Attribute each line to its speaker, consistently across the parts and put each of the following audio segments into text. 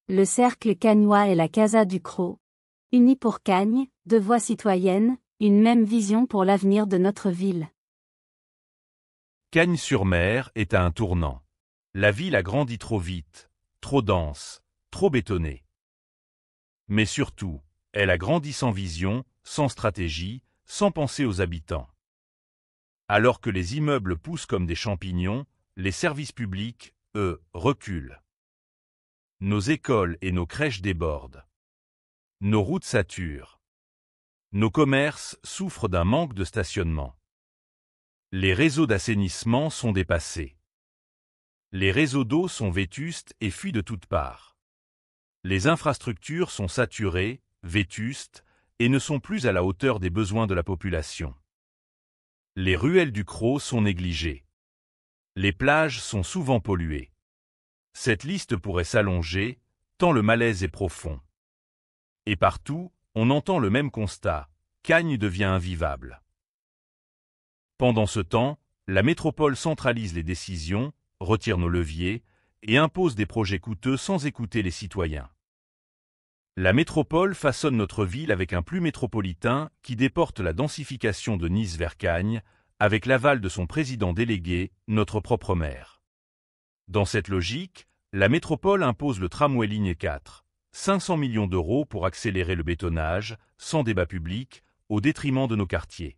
Speaker 1: Le Cercle Cagnois et la Casa du Crot. Unis pour Cagnes, 2 voix citoyennes, une même vision pour l'avenir de notre ville.
Speaker 2: Cagnes-sur-Mer est à un tournant. La ville a grandi trop vite, trop dense, trop bétonnée. Mais surtout, elle a grandi sans vision, sans stratégie, sans penser aux habitants. Alors que les immeubles poussent comme des champignons, les services publics, eux, reculent. Nos écoles et nos crèches débordent. Nos routes saturent. Nos commerces souffrent d'un manque de stationnement. Les réseaux d'assainissement sont dépassés. Les réseaux d'eau sont vétustes et fuient de toutes parts. Les infrastructures sont saturées, vétustes, et ne sont plus à la hauteur des besoins de la population. Les ruelles du Crot sont négligées. Les plages sont souvent polluées. Cette liste pourrait s'allonger, tant le malaise est profond. Et partout, on entend le même constat, Cagnes devient invivable. Pendant ce temps, la métropole centralise les décisions, retire nos leviers, et impose des projets coûteux sans écouter les citoyens. La métropole façonne notre ville avec un plus métropolitain qui déporte la densification de Nice vers Cagnes, avec l'aval de son président délégué, notre propre maire. Dans cette logique, la métropole impose le tramway ligne 4, 500 millions d'euros pour accélérer le bétonnage, sans débat public, au détriment de nos quartiers.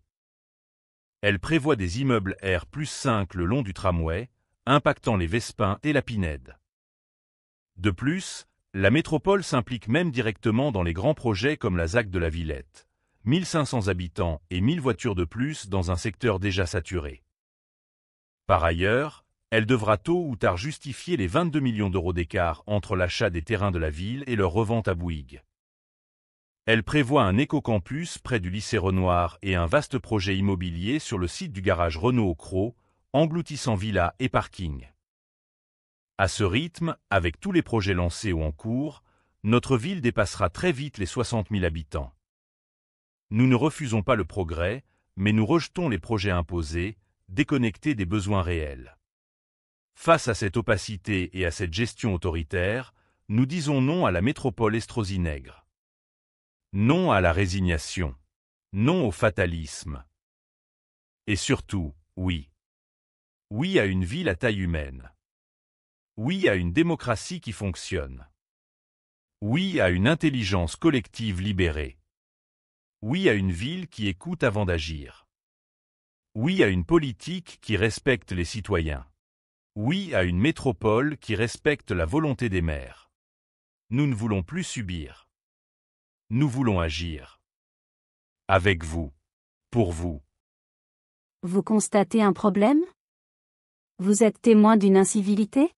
Speaker 2: Elle prévoit des immeubles R+5 le long du tramway, impactant les Vespins et la Pinède. De plus, la métropole s'implique même directement dans les grands projets comme la ZAC de la Villette, 1500 habitants et 1000 voitures de plus dans un secteur déjà saturé. Par ailleurs, elle devra tôt ou tard justifier les 22 millions d'euros d'écart entre l'achat des terrains de la ville et leur revente à Bouygues. Elle prévoit un éco-campus près du lycée Renoir et un vaste projet immobilier sur le site du garage Renault au Crot, engloutissant villas et parkings. À ce rythme, avec tous les projets lancés ou en cours, notre ville dépassera très vite les 60 000 habitants. Nous ne refusons pas le progrès, mais nous rejetons les projets imposés, déconnectés des besoins réels. Face à cette opacité et à cette gestion autoritaire, nous disons non à la métropole Estrosi-Nègre. Non à la résignation. Non au fatalisme. Et surtout, oui. Oui à une ville à taille humaine. Oui à une démocratie qui fonctionne. Oui à une intelligence collective libérée. Oui à une ville qui écoute avant d'agir. Oui à une politique qui respecte les citoyens. Oui à une métropole qui respecte la volonté des maires. Nous ne voulons plus subir. Nous voulons agir. Avec vous. Pour vous.
Speaker 1: Vous constatez un problème? Vous êtes témoin d'une incivilité?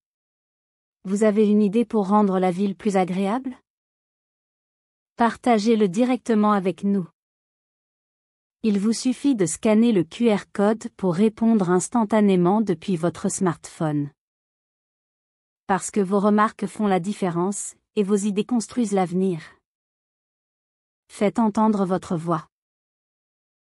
Speaker 1: Vous avez une idée pour rendre la ville plus agréable? Partagez-le directement avec nous. Il vous suffit de scanner le QR code pour répondre instantanément depuis votre smartphone. Parce que vos remarques font la différence, et vos idées construisent l'avenir. Faites entendre votre voix.